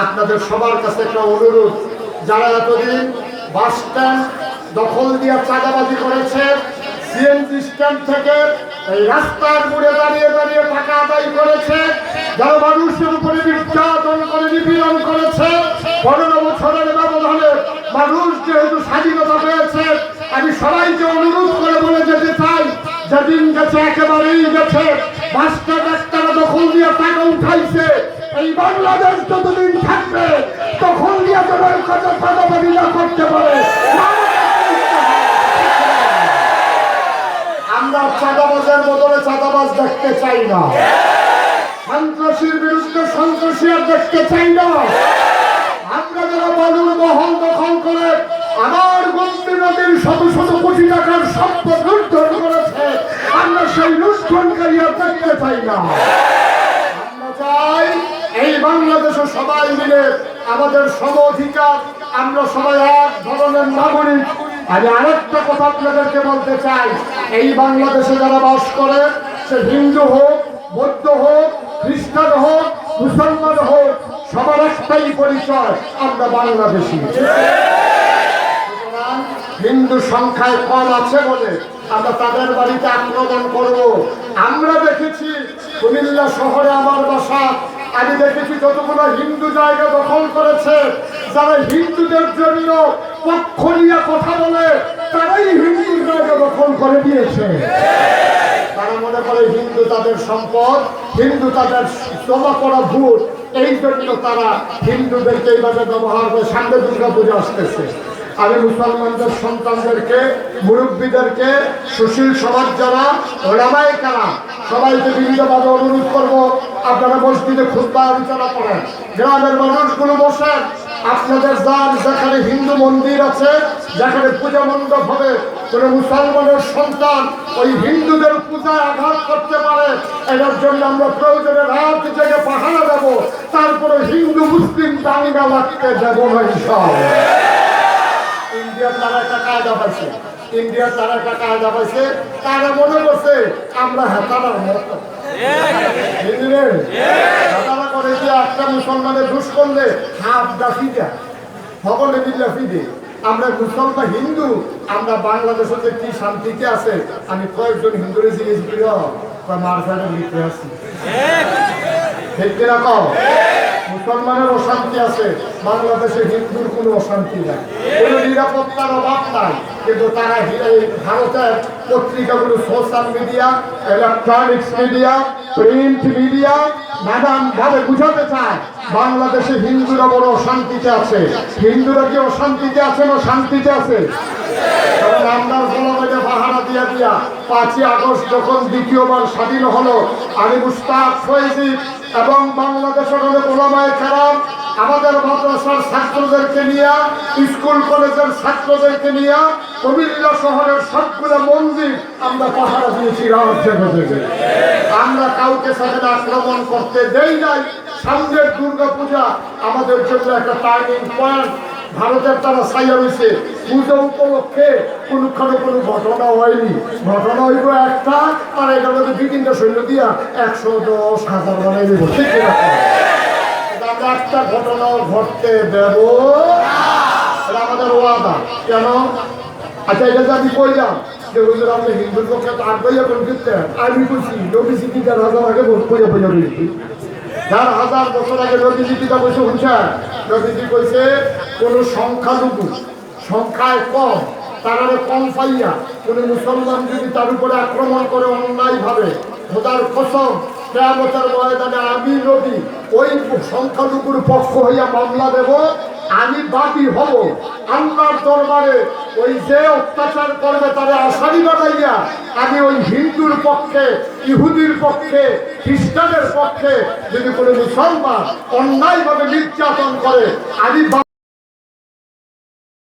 আপনাদের সবার কাছে একটা অনুরোধ, যারা এতদিন বাস স্ট্যান্ড দখল দিয়ে চাঁদাবাজি করেছে, সিএনজি স্ট্যান্ড থেকে এই রাস্তার মোড়ে দাঁড়িয়ে দাঁড়িয়ে টাকা আদায় করেছে, যারা মানুষের উপরে নির্যাতন করে নিপীড়ন করেছে, 15 বছরের ব্যবধানে মানুষ যেহেতু স্বাধীনতা পেয়েছে, আমি সবাইকে অনুরোধ করে বলে যেতে চাই, যেদিন গেছে একেবারেই গেছে। বাসটা ডাক্তার দখল দিয়ে টাকা উঠাইছে, এই বাংলাদেশ যতদিন থাকবে দখল দিয়ে জনের কাছে চাঁদাবাজি না করতে পারে। আমরা চাঁদাবাজের বদলে চাঁদাবাজ দেখতে চাই না, সন্ত্রাসীর বিরুদ্ধে সন্ত্রাসী আর দেখতে চাই না। আমরা যারা বালুর মহল দখল করে আমার গোমতী নদীর শত শত কোটি টাকার সম্পদ লুণ্ঠন করেছে, আমরা সেই লুণ্ঠনকারী আর দেখতে চাই না। আমরা চাই এই বাংলাদেশে সবাই মিলে আমাদের সম অধিকার, আমরা সবাই এক ধরনের নাগরিক। আমি আরেকটা কথা আপনাদেরকে বলতে চাই, এই বাংলাদেশে যারা বাস করে, সে হিন্দু হোক, বৌদ্ধ হোক, খ্রিস্টান হোক, মুসলমান হোক, সবার একটাই পরিচয়, আমরা বাংলাদেশী। হিন্দু সংখ্যায় কম আছে বলে আমরা তাদের বাড়িতে আক্রমণ করব। আমরা দেখেছি কুমিল্লা শহরে আমার বাসা, আমি দেখেছি যতগুলো হিন্দু জায়গা দখল করেছে, যারা হিন্দুদের জন্য পক্ষ নিয়ে কথা বলে তারাই হিন্দু জায়গা দখল করে দিয়েছে। তারা মনে করে হিন্দু তাদের সম্পদ, হিন্দু তাদের জমা করা ভোট, এই জন্য তারা হিন্দুদেরকে এইভাবে ব্যবহার করে। সামনে দুর্গা পূজা আসতেছে, আমি মুসলমানদের সন্তানদেরকে, মুরব্বীদেরকে, সুশীল সমাজ যারা ওলামায়ে কেরাম সবাইকে বিভিন্নভাবে অনুরোধ করব, আপনারা মসজিদে খুতবা আলোচনা করেন, গ্রামের মানুষগুলো বসেন, আপনাদের যান যেখানে হিন্দু মন্দির আছে, যেখানে পূজা মণ্ডপ হবে, কোনো মুসলমানের সন্তান ওই হিন্দুদের পূজায় আঘাত করতে পারে, এটার জন্য আমরা প্রয়োজনে রাত জেগে পাহারা দেবো, তারপরে হিন্দু মুসলিম দাঙ্গা লাগতে দেবো না। ইন্ডিয়ার তারা একটা কায়দা পাইছে, ইন্ডিয়ার তারা একটা কায়দা পাইছে, তারা মনে করছে আমরা হেতালার মতো হেতালা করে যে একটা মুসলমানের ঘুষ করলে হাফ দাফি দেয়, সকলে মিল্লা ফিদে। আমরা মুসলমান হিন্দু, আমরা বাংলাদেশে যে কি শান্তিতে আছে, আমি কয়েকজন হিন্দুরে জিজ্ঞেস করি মার ফেলে লিখতে আসছি, ঠিক কিনা কও? মুসলমানের অশান্তি আছে, বাংলাদেশে হিন্দুর কোনো অশান্তি নাই, কোনো নিরাপত্তার অভাব নাই। কিন্তু তারা এই ভারতের পত্রিকাগুলো, social media, electronics media, print media নানান ভাবে বুঝাতে চায় বাংলাদেশে হিন্দুরা বড় অশান্তিতে আছে। হিন্দুরা কি অশান্তিতে আছে না শান্তিতে আছে? কারণ আমরা গোলামে পাহারা দিয়া দিয়া 5ই আগস্ট যখন দ্বিতীয়বার স্বাধীন হলো, আমি মুস্তাক ফৈজি এবং বাংলাদেশের অনেক ওলামায়ে কেরাম আমাদের মাদ্রাসার ছাত্রদেরকে নিয়ে, স্কুল কলেজের ছাত্রদেরকে নিয়ে কুমিল্লা শহরের সবগুলো মন্দির আমরা পাহারা দিয়েছি রাত জেগে জেগে। আমরা কাউকে সেখানে আক্রমণ করতে দেই নাই। সামনের দুর্গা পূজা আমাদের জন্য একটা টার্নিং পয়েন্ট। ভারতের তারা ছাইয়া রয়েছে, পুজো উপলক্ষে কোনোখানে কোনো ঘটনা হয়নি, ঘটনা হইব একটা, আর এটার মধ্যে 2-3টা সৈন্য দিয়া 110,000 বানাই দেব, ঠিক আছে? আমরা একটা ঘটনাও ঘটতে দেব, এটা আমাদের ওয়াদা। কেন? আচ্ছা, এটা যে আমি কইলাম যে হুজুর আপনি হিন্দুর পক্ষে তার বইয়া কোন করতে, আমি বলছি নবীজি 3,000 আগে পয়সা বলছি, 4,000 বছর আগে নবীজি কিতা বসে শুনছেন? নবীজি কইছে কোন সংখ্যালঘু সংখ্যায় কম, তারা কম পাইয়া কোন মুসলমান যদি তার উপরে আক্রমণ করে অন্যায় ভাবে, খোদার কসম কিয়ামতের ময়দানে আমি নবী ওই সংখ্যালঘুর পক্ষ হইয়া মামলা দেব, আমি বাদী হব আল্লাহর দরবারে। ওই যে অত্যাচার করবে তারা আসামি বানাইয়া আমি ওই হিন্দুর পক্ষে, ইহুদির পক্ষে, খ্রিস্টানের পক্ষে, যদি কোনো মুসলমান অন্যায়ভাবে নির্যাতন করে আমি